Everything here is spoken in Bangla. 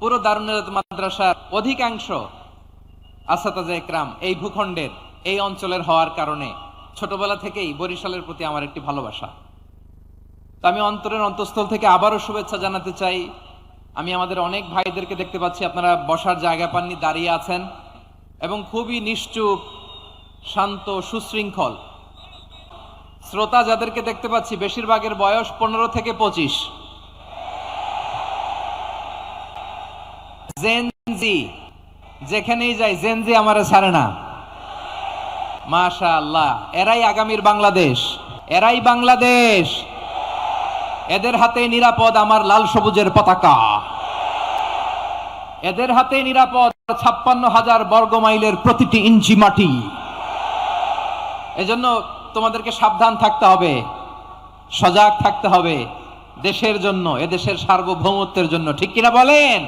পুরো দারুন নাজাত মাদ্রাসার অধিকাংশ আসাতাজা একরাম এই ভূখণ্ডের এই অঞ্চলের হওয়ার কারণে ছোটবেলা থেকেই বরিশালের প্রতি আমার একটি ভালোবাসা। তো আমি অন্তরের অন্তঃস্থল থেকে আবারও শুভেচ্ছা জানাতে চাই। আমি আমাদের অনেক ভাইদেরকে দেখতে পাচ্ছি, আপনারা বসার জায়গা পাননি, দাঁড়িয়ে আছেন এবং খুবই নিশ্চুপ, শান্ত, সুশৃঙ্খল। শ্রোতা যাদেরকে দেখতে পাচ্ছি বেশিরভাগের বয়স 15 থেকে 25। জেনজি, যেখানেই যাই জেনজি আমারে ছাড়ে না। মাশাআল্লাহ, এরাই আগামীর বাংলাদেশ, এরাই বাংলাদেশ। এদের হাতে নিরাপদ আমার লাল সবুজের পতাকা, এদের হাতে নিরাপদ 56,000 বর্গ মাইলের প্রতিটি ইঞ্চি মাটি। এজন্য তোমাদেরকে সাবধান থাকতে হবে, সজাগ থাকতে হবে দেশের জন্য, এদেশের সার্বভৌমত্বের জন্য। ঠিক কিনা বলেন?